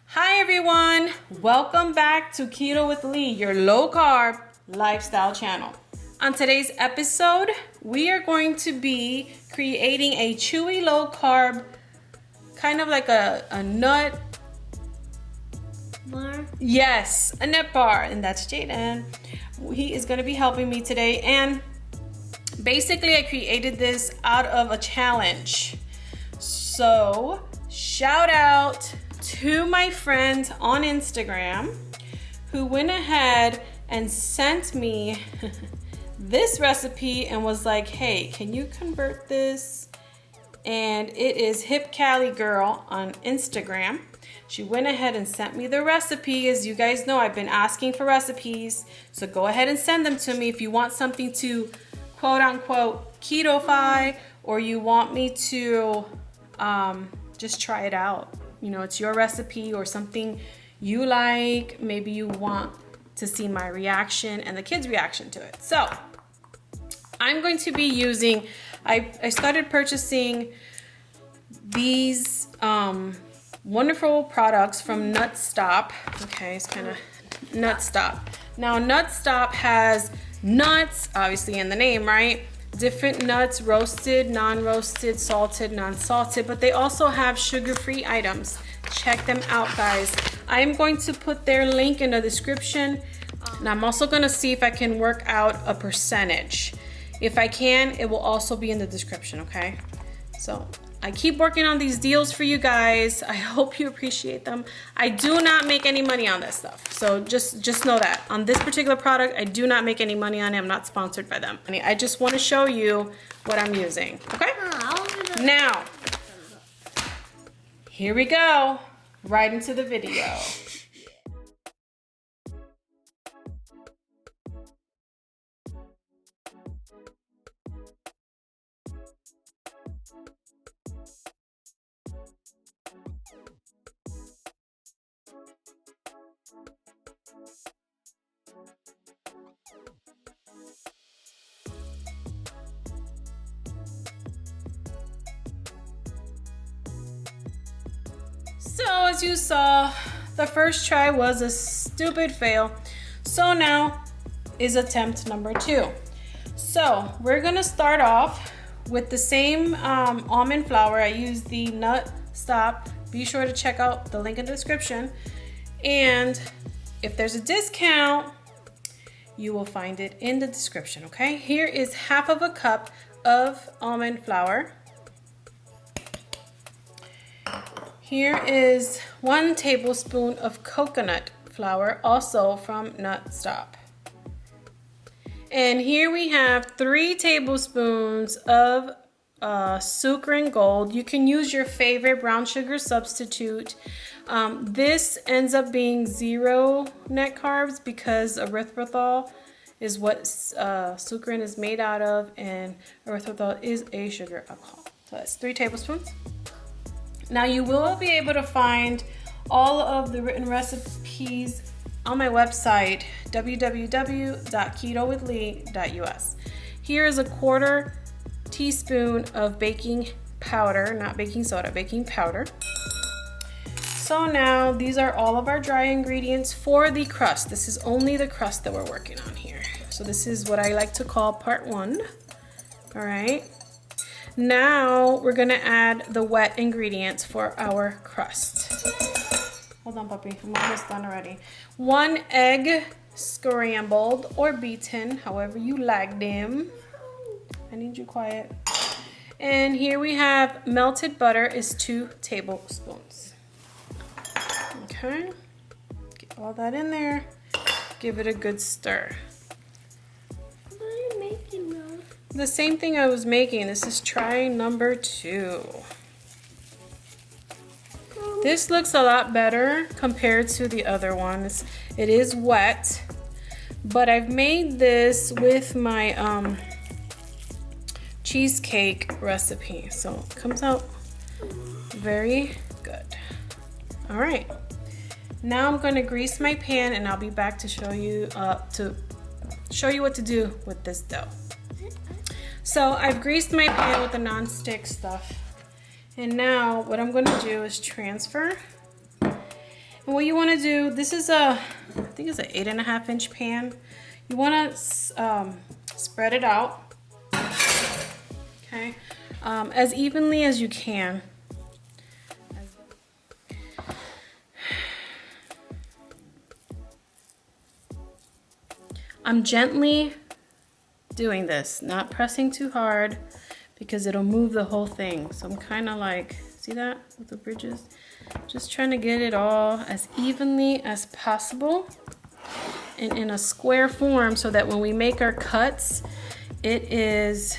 Hi everyone, welcome back to Keto with Lee, your low carb lifestyle channel. On today's episode, we are going to be creating a chewy low carb, kind of like a nut bar. Yes, a nut bar, and that's JAYDEN. He is going to be helping me today, and basically I created this out of a challenge. So shout out to my friend on Instagram who went ahead and sent me this recipe and was like, hey, can you convert this? And it is Hip Caligirl on Instagram. She went ahead and sent me the recipe. As you guys know, I've been asking for recipes, so go ahead and send them to me if you want something to quote unquote keto-fy, or you want me to just try it out. You know, it's your recipe or something you like. Maybe you want to see my reaction and the kids' reaction to it. So I'm going to be using, I started purchasing these wonderful products from Nutstop. Okay, it's kind of Nutstop. Now Nutstop has nuts, obviously in the name, right? Different nuts, roasted, non-roasted, salted, non-salted, but they also have sugar-free items. Check them out, guys. I'm going to put their link in the description, and I'm also going to see if I can work out a percentage. If I can, it will also be in the description, okay? So I keep working on these deals for you guys. I hope you appreciate them. I do not make any money on this stuff, so just know that. On this particular product, I do not make any money on it. I'm not sponsored by them. I just want to show you what I'm using, okay? Now, here we go, right into the video. So as you saw, the first try was a stupid fail. So now is attempt number 2. So we're gonna start off with the same almond flour. I use the nutstop. Be sure to check out the link in the description. And if there's a discount, you will find it in the description, okay? Here is half of a cup of almond flour. Here is 1 tablespoon of coconut flour, also from Nutstop. And here we have 3 tablespoons of sukrin gold. You can use your favorite brown sugar substitute. This ends up being 0 net carbs because erythritol is what sukrin is made out of, and erythritol is a sugar alcohol. So that's 3 tablespoons. Now you will be able to find all of the written recipes on my website, www.ketowithlee.us. Here is a 1/4 teaspoon of baking powder, not baking soda, baking powder. So now these are all of our dry ingredients for the crust. This is only the crust that we're working on here. So this is what I like to call part 1. All right. Now we're gonna add the wet ingredients for our crust. Hold on, puppy, I'm almost done already. 1 egg, scrambled or beaten, however you like them. I need you quiet. And here we have melted butter is 2 tablespoons. Okay, get all that in there. Give it a good stir. What are you making now? The same thing I was making. This is try number 2. This looks a lot better compared to the other ones. It is wet, but I've made this with my cheesecake recipe, so it comes out very good. All right, now I'm going to grease my pan, and I'll be back to show you what to do with this dough. So I've greased my pan with the non-stick stuff, and now what I'm going to do is transfer. And what you want to do, this is I think it's an 8.5 inch pan. You want to spread it out, okay, as evenly as you can. I'm gently doing this, not pressing too hard because it'll move the whole thing. So I'm kind of like, see that with the bridges? Just trying to get it all as evenly as possible and in a square form so that when we make our cuts, it is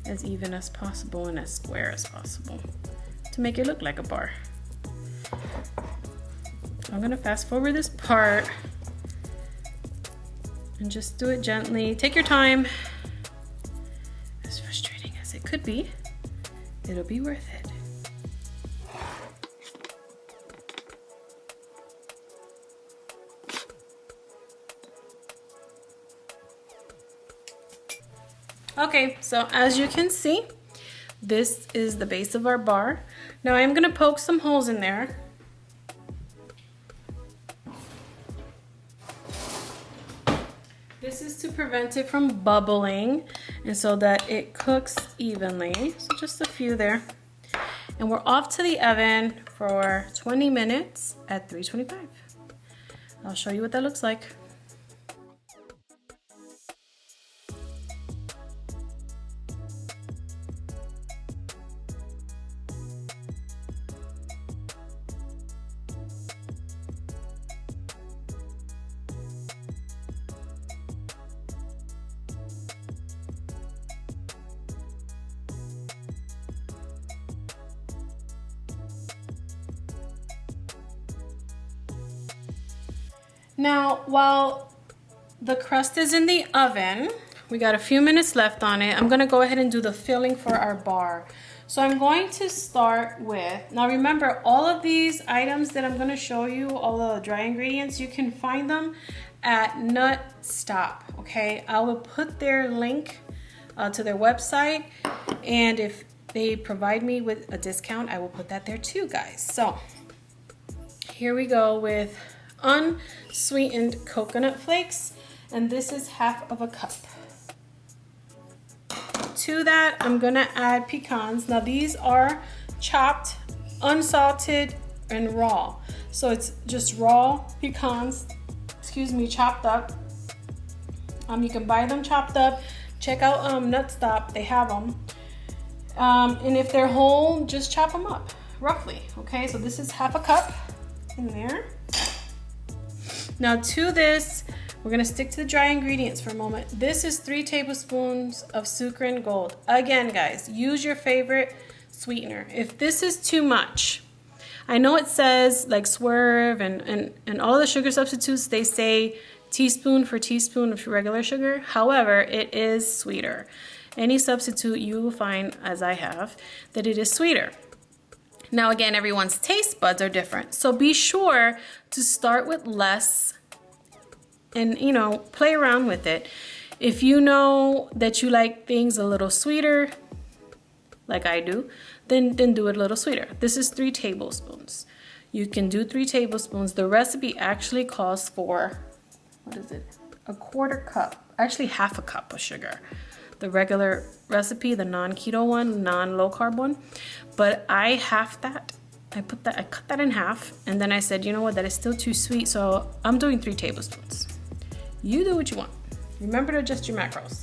as even as possible and as square as possible to make it look like a bar. I'm gonna fast forward this part and just do it gently. Take your time. As frustrating as it could be, it'll be worth it. Okay, so as you can see, this is the base of our bar. Now I'm gonna poke some holes in there. This is to prevent it from bubbling and so that it cooks evenly. So just a few there. And we're off to the oven for 20 minutes at 325. I'll show you what that looks like. Now, while the crust is in the oven, we got a few minutes left on it. I'm gonna go ahead and do the filling for our bar. So I'm going to start with, now remember, all of these items that I'm gonna show you, all the dry ingredients, you can find them at Nutstop, okay? I will put their link to their website, and if they provide me with a discount, I will put that there too, guys. So here we go with unsweetened coconut flakes, and this is half of a cup. To that, I'm gonna add pecans. Now these are chopped, unsalted, and raw. So it's just raw pecans, chopped up. You can buy them chopped up. Check out Nutstop, they have them. And if they're whole, just chop them up roughly. Okay, so this is half a cup in there. Now to this, we're gonna stick to the dry ingredients for a moment. This is 3 tablespoons of sukrin gold. Again, guys, use your favorite sweetener. If this is too much, I know it says like Swerve and all the sugar substitutes, they say teaspoon for teaspoon of regular sugar. However, it is sweeter. Any substitute you will find, as I have, that it is sweeter. Now again, everyone's taste buds are different. So be sure to start with less and, you know, play around with it. If you know that you like things a little sweeter, like I do, then do it a little sweeter. This is 3 tablespoons. You can do 3 tablespoons. The recipe actually calls for, what is it? A 1/4 cup, actually half a cup of sugar. The regular recipe, the non-keto one, non-low carb one. But I halved that. I cut that in half, and then I said, you know what, that is still too sweet, so I'm doing 3 tablespoons. You do what you want. Remember to adjust your macros.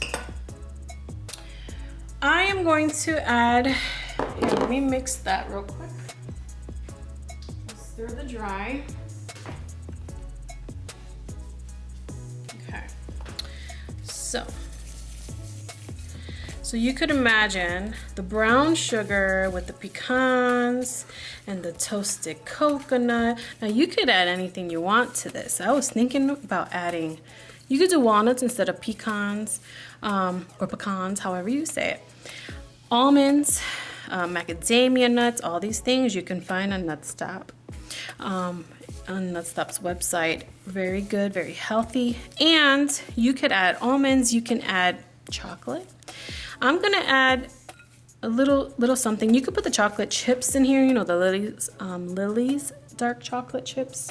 I am going to add, here, let me mix that real quick. Stir the dry. So you could imagine the brown sugar with the pecans and the toasted coconut. Now you could add anything you want to this. I was thinking about adding, you could do walnuts instead of pecans, or pecans, however you say it. Almonds, macadamia nuts, all these things you can find on Nutstop. On Nutstop's website. Very good, very healthy. And you could add almonds, you can add chocolate. I'm gonna add a little something. You could put the chocolate chips in here, you know, the Lily's dark chocolate chips,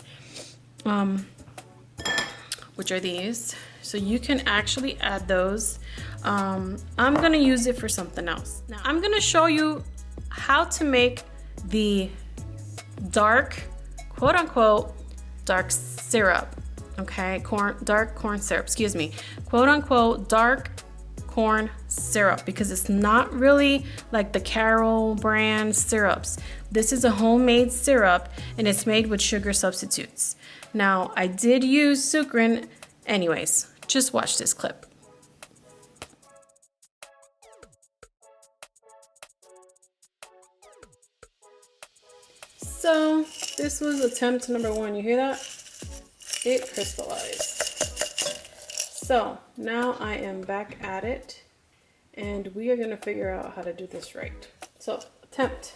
which are these. So you can actually add those. I'm gonna use it for something else. Now I'm gonna show you how to make the dark, quote unquote, dark syrup, okay? Dark corn syrup, excuse me. Quote unquote, dark corn syrup, because it's not really like the Carol brand syrups. This is a homemade syrup and it's made with sugar substitutes. Now, I did use sukrin. Anyways, just watch this clip. So this was attempt number 1. You hear that? It crystallized. So now I am back at it and we are gonna figure out how to do this right. So attempt.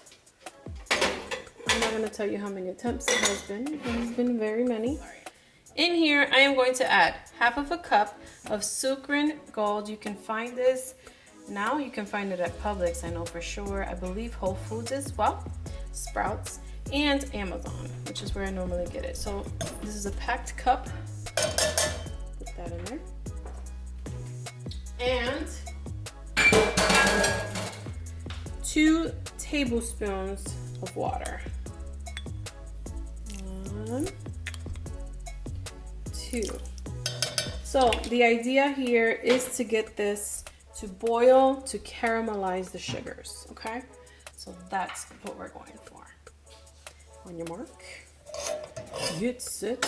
I'm not gonna tell you how many attempts it has been. It has been very many. In here, I am going to add 1/2 cup of sukrin gold. You can find this now. You can find it at Publix, I know for sure. I believe Whole Foods as well, Sprouts, and Amazon, which is where I normally get it. So this is a packed cup. Put that in there. And 2 tablespoons of water. 1, 2. So the idea here is to get this to boil, to caramelize the sugars, okay? So that's what we're going for. On your mark, get set.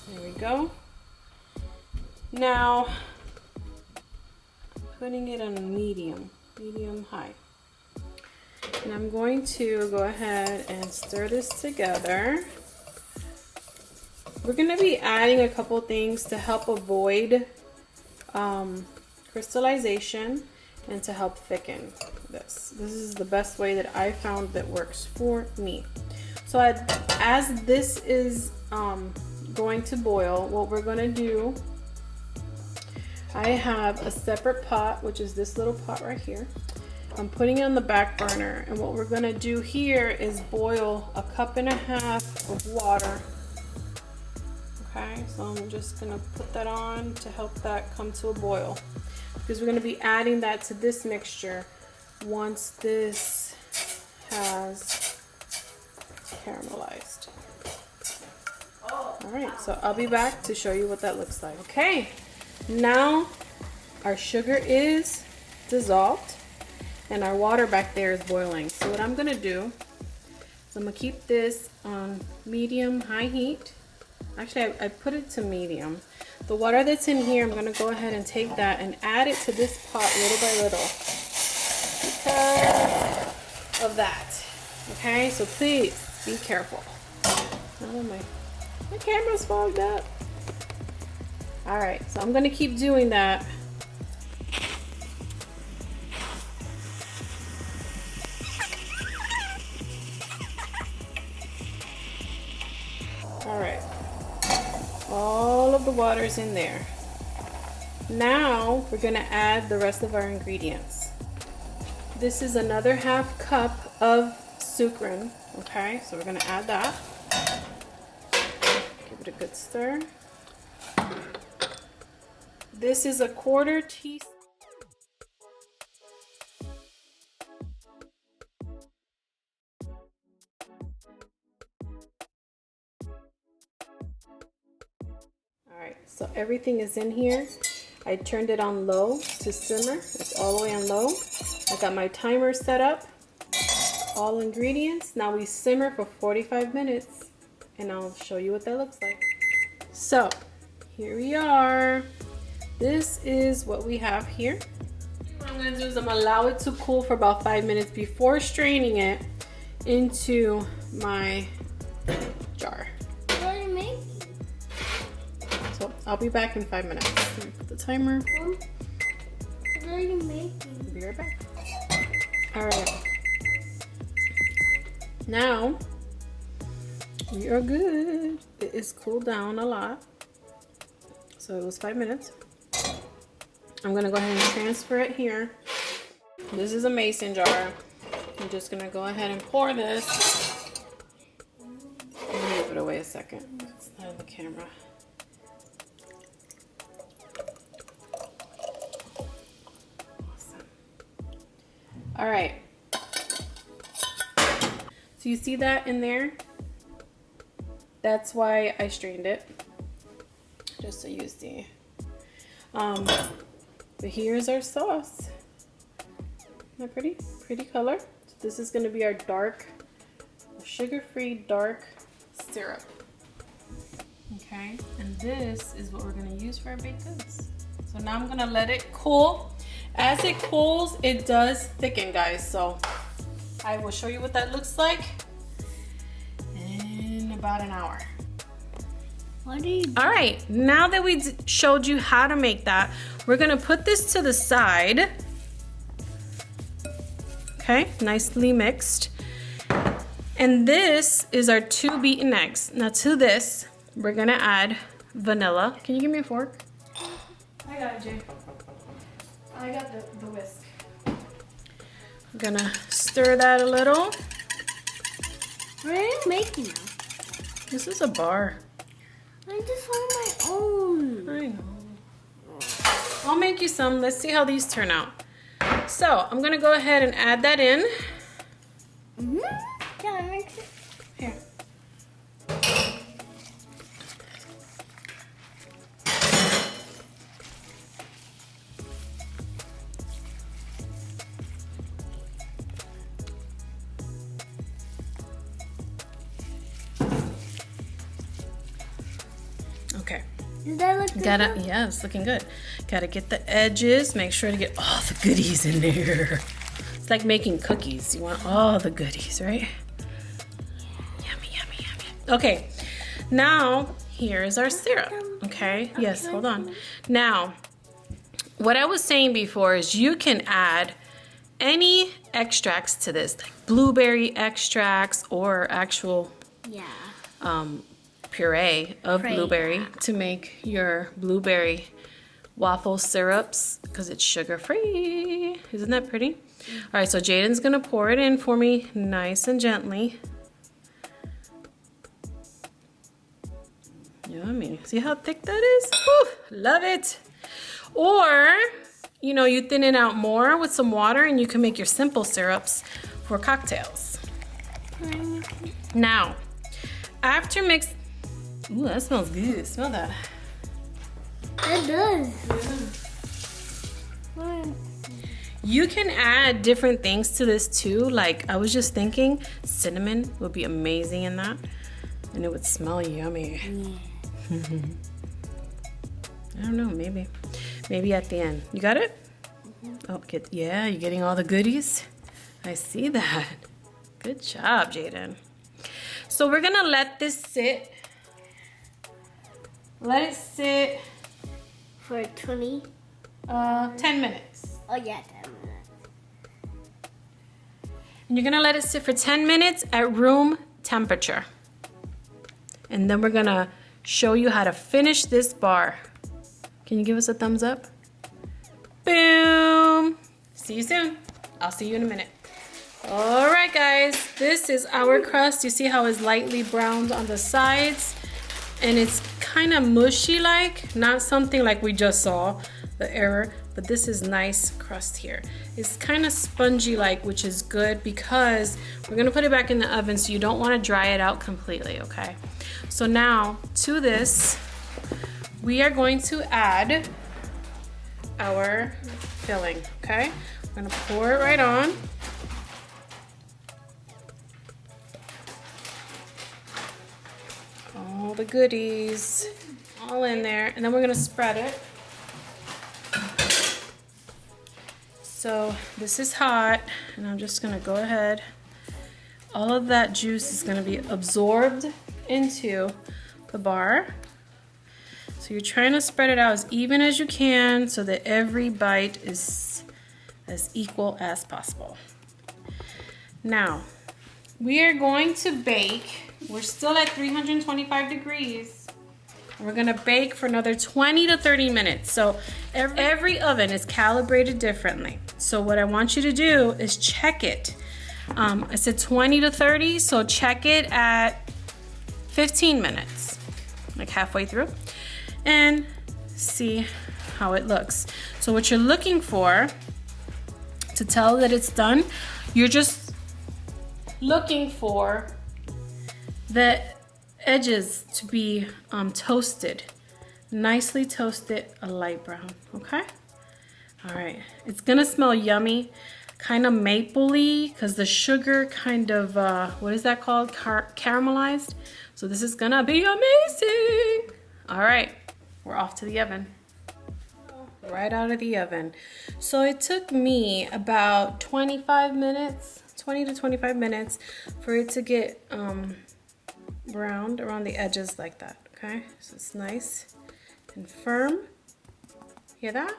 There we go. Now, I'm putting it on medium high. And I'm going to go ahead and stir this together. We're going to be adding a couple things to help avoid crystallization and to help thicken this. This is the best way that I found that works for me. So as this is going to boil, what we're going to do, I have a separate pot, which is this little pot right here. I'm putting it on the back burner, and what we're going to do here is boil 1.5 cups of water. Okay, so I'm just going to put that on to help that come to a boil, because we're going to be adding that to this mixture once this has caramelized. All right, so I'll be back to show you what that looks like. Okay, now our sugar is dissolved and our water back there is boiling. So what I'm going to do is I'm going to keep this on medium-high heat. Actually, I put it to medium. The water that's in here, I'm going to go ahead and take that and add it to this pot little by little because of that. Okay, so please be careful. Oh, my camera's fogged up. All right, so I'm going to keep doing that. All right. All of the water is in there. Now we're going to add the rest of our ingredients. This is another 1/2 cup of sukrin. Okay, so we're going to add that. Give it a good stir. This is 1/4 teaspoon. Alright, so everything is in here. I turned it on low to simmer. It's all the way on low. I got my timer set up. All ingredients. Now we simmer for 45 minutes and I'll show you what that looks like. So here we are. this is what we have here. What I'm gonna do is I'm gonna allow it to cool for about 5 minutes before straining it into my jar. What are you making? So I'll be back in 5 minutes. Let me put the timer. What are you making? Be right back. All right. Now we are good. It is cooled down a lot. So it was 5 minutes. I'm gonna go ahead and transfer it here. This is a mason jar. I'm just gonna go ahead and pour this. Let me move it away a second. It's not on the camera. Awesome. All right. So you see that in there? That's why I strained it. Just so you see. But here's our sauce. Isn't that pretty? Pretty color. So this is gonna be our dark, sugar-free dark syrup. Okay, and this is what we're gonna use for our baked goods. So now I'm gonna let it cool. As it cools, it does thicken, guys. So I will show you what that looks like in about an hour. What are you doing? All right, now that we showed you how to make that, we're gonna put this to the side. Okay, nicely mixed. And this is our 2 beaten eggs. Now to this, we're gonna add vanilla. Can you give me a fork? I got it, Jay. I got the whisk. We're gonna stir that a little. What are you making now? This is a bar. I just want my own. I know. I'll make you some. Let's see how these turn out. So I'm gonna go ahead and add that in. Can I mix it? Here. Okay. Does that look good? Yeah, it's looking good. Gotta get the edges, make sure to get all the goodies in there. It's like making cookies. You want all the goodies, right? Yummy, yummy, yummy. Okay, now here's our syrup. Okay, yes, hold on. Now, what I was saying before is you can add any extracts to this, like blueberry extracts or actual puree of blueberry to make your blueberry waffle syrups because it's sugar free. Isn't that pretty? All right, so Jayden's gonna pour it in for me nice and gently. Yummy. See how thick that is? Whew, love it. Or, you know, you thin it out more with some water and you can make your simple syrups for cocktails. Now, after mix, ooh, that smells good. Smell that. It does. You can add different things to this too. Like I was just thinking cinnamon would be amazing in that. And it would smell yummy. Yeah. I don't know, maybe. Maybe at the end. You got it? Oh, yeah, you're getting all the goodies. I see that. Good job, Jayden. So we're gonna let this sit. Let it sit for 10 minutes. Oh yeah, 10 minutes. And you're gonna let it sit for 10 minutes at room temperature. And then we're gonna show you how to finish this bar. Can you give us a thumbs up? Boom! See you soon. I'll see you in a minute. All right, guys, this is our crust. You see how it's lightly browned on the sides? And it's kind of mushy-like, not something like we just saw, the error, but this is nice crust here. It's kind of spongy-like, which is good because we're gonna put it back in the oven, so you don't wanna dry it out completely, okay? So now, to this, we are going to add our filling, okay? We're gonna pour it right on. All the goodies all in there, and then we're gonna spread it. So this is hot, and I'm just gonna go ahead. All of that juice is gonna be absorbed into the bar. So you're trying to spread it out as even as you can so that every bite is as equal as possible. Now, we are going to bake. We're still at 325 degrees. We're gonna bake for another 20 to 30 minutes. So every oven is calibrated differently. So what I want you to do is check it. I said 20 to 30, so check it at 15 minutes, like halfway through, and see how it looks. So what you're looking for to tell that it's done, you're just looking for the edges to be toasted, nicely toasted, a light brown, okay? All right, it's gonna smell yummy, kind of mapley, because the sugar kind of, what is that called? Caramelized. So this is gonna be amazing. All right, we're off to the oven. Right out of the oven. So it took me about 25 minutes, 20 to 25 minutes for it to get browned around the edges like that, okay? So it's nice and firm. Hear that?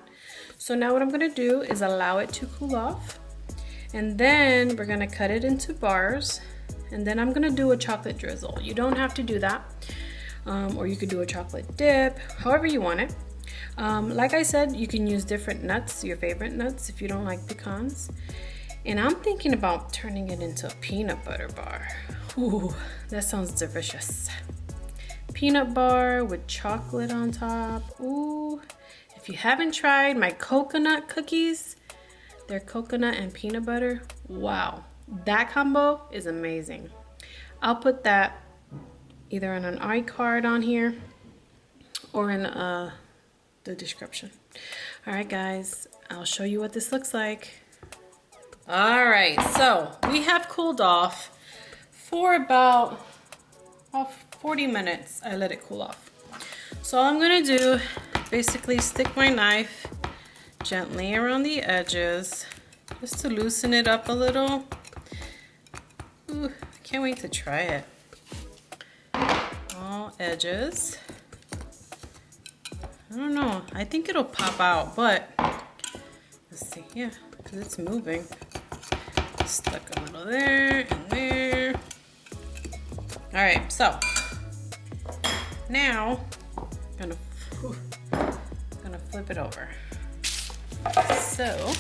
So now what I'm gonna do is allow it to cool off, and then we're gonna cut it into bars, and then I'm gonna do a chocolate drizzle. You don't have to do that, or you could do a chocolate dip, however you want it. Like I said, you can use different nuts, your favorite nuts, if you don't like pecans. And I'm thinking about turning it into a peanut butter bar. Ooh, that sounds delicious. Peanut bar with chocolate on top. Ooh, if you haven't tried my coconut cookies, they're coconut and peanut butter. Wow, that combo is amazing. I'll put that either on an iCard on here or in the description. All right, guys, I'll show you what this looks like. All right, so we have cooled off for about 40 minutes. I let it cool off. So all I'm gonna do, basically stick my knife gently around the edges just to loosen it up a little. Ooh, I can't wait to try it. All edges. I don't know, I think it'll pop out, but let's see, yeah, because it's moving. Stuck a little there and there. All right, so now I'm gonna flip it over. So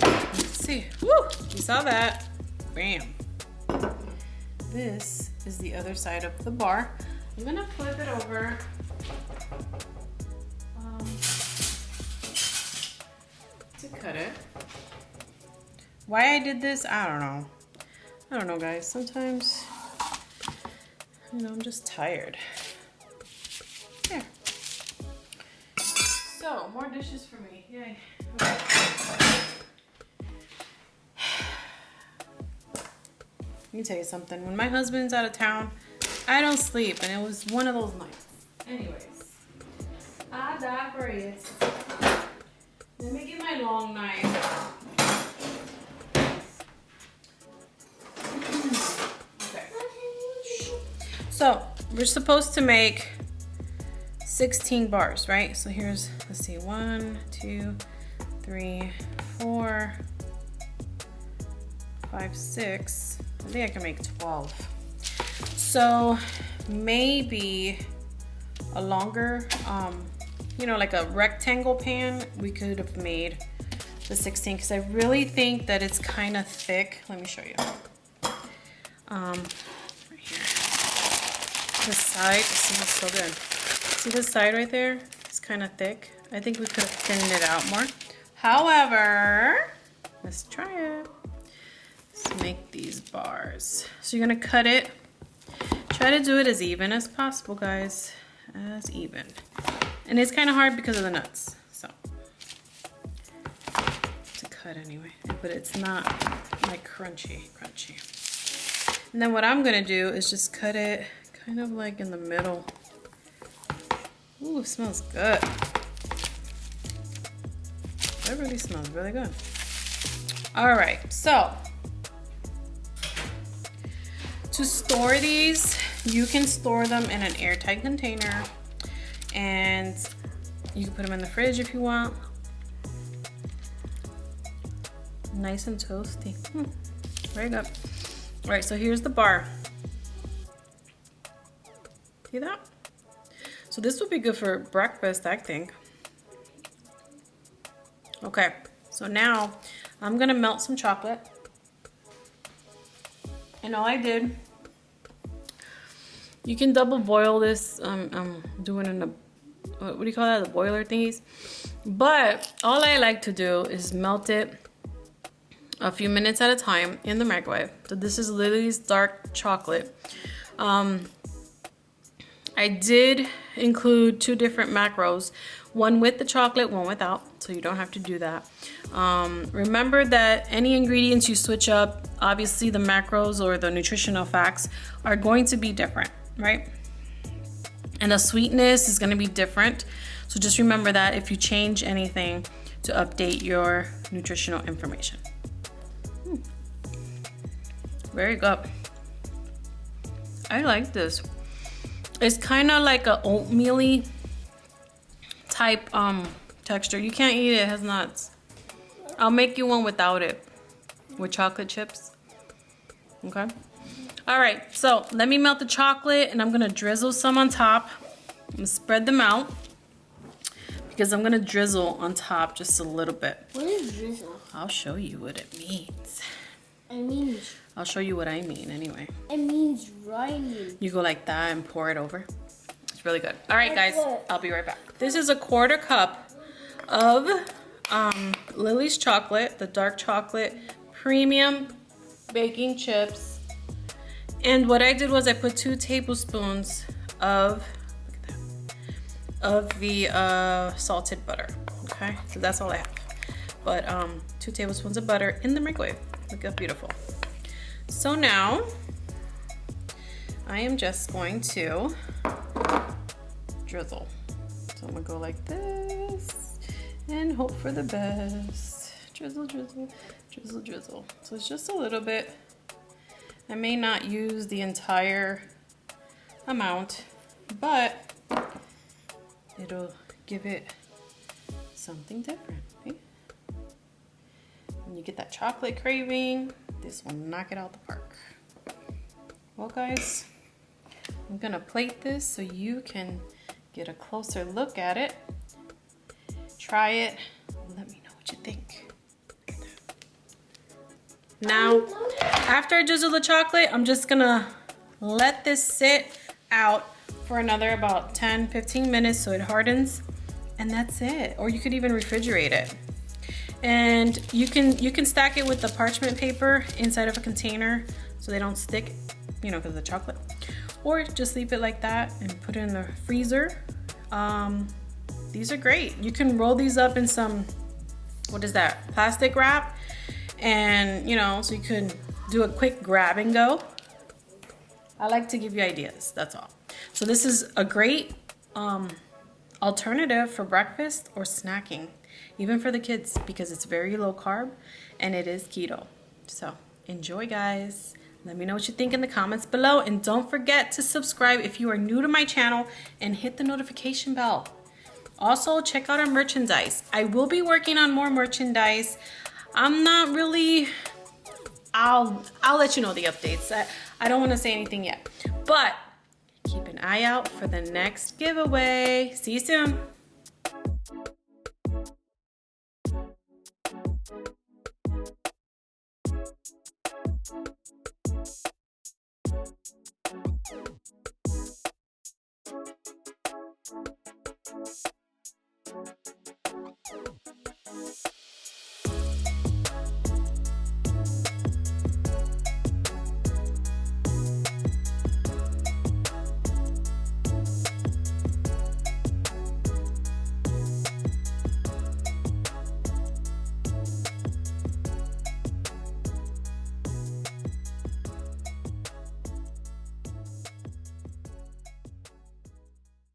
let's see. Woo! You saw that? Bam. This is the other side of the bar. I'm gonna flip it over. To cut it. Why I did this, I don't know. I don't know, guys. Sometimes, you know, I'm just tired. There. So, more dishes for me. Yay. Okay. Let me tell you something. When my husband's out of town, I don't sleep, and it was one of those nights. Anyways, I digress. Let me get my long knife. Okay. So we're supposed to make 16 bars, right? So here's, let's see, 1, 2, 3, 4, 5, 6. I think I can make 12. So maybe a longer, you know, like a rectangle pan, we could have made the 16, because I really think that it's kind of thick. Let me show you. Right here. The side, this smells so good. See the side right there? It's kind of thick. I think we could have thinned it out more. However, let's try it. Let's make these bars. So you're gonna cut it. Try to do it as even as possible, guys. As even. And it's kind of hard because of the nuts, so. To cut anyway, but it's not like crunchy. And then what I'm gonna do is just cut it kind of like in the middle. Ooh, it smells good. That really smells really good. All right, so to store these, you can store them in an airtight container, and you can put them in the fridge if you want. Nice and toasty. Very good. All right, so here's the bar. See that? So this would be good for breakfast, I think. Okay, so now I'm gonna melt some chocolate. And all I did, you can double boil this. I'm doing in a, what do you call that? The boiler thingies. But all I like to do is melt it a few minutes at a time in the microwave. So this is Lily's dark chocolate. I did include 2 different macros, one with the chocolate, one without, so you don't have to do that. Remember that any ingredients you switch up, obviously the macros or the nutritional facts are going to be different, right? And the sweetness is going to be different. So just remember that if you change anything to update your nutritional information. Very good. I like this. It's kind of like a oatmeal-y type texture. You can't eat it. It has nuts. I'll make you one without it, with chocolate chips. Okay. All right. So let me melt the chocolate, and I'm gonna drizzle some on top. I'm gonna spread them out because I'm gonna drizzle on top just a little bit. What is drizzle? I'll show you what it means. I'll show you what I mean anyway. It means rhyming. You go like that and pour it over. It's really good. All right, guys, I'll be right back. This is a 1/4 cup of Lily's chocolate, the dark chocolate, premium baking chips. And what I did was I put 2 tablespoons of, look at that, of the salted butter. Okay, so that's all I have. But 2 tablespoons of butter in the microwave. Look how beautiful. So now I am just going to drizzle. So I'm gonna go like this and hope for the best. Drizzle, drizzle, drizzle, drizzle. So it's just a little bit. I may not use the entire amount, but it'll give it something different. Right? When you get that chocolate craving, this will knock it out the park. Well, guys, I'm gonna plate this so you can get a closer look at it. Try it. Let me know what you think. Now, after I drizzle the chocolate, I'm just gonna let this sit out for another about 10-15 minutes so it hardens, and that's it. Or you could even refrigerate it. And you can stack it with the parchment paper inside of a container so they don't stick, you know, because of the chocolate. Or just leave it like that and put it in the freezer. These are great. You can roll these up in some, what is that, plastic wrap, and you know, so you can do a quick grab and go. I like to give you ideas, that's all. So this is a great alternative for breakfast or snacking, even for the kids, because it's very low carb and it is keto. So enjoy, guys. Let me know what you think in the comments below, and don't forget to subscribe if you are new to my channel and hit the notification bell. Also, check out our merchandise. I will be working on more merchandise. I'm not really, I'll let you know the updates. I don't want to say anything yet, but keep an eye out for the next giveaway. See you soon.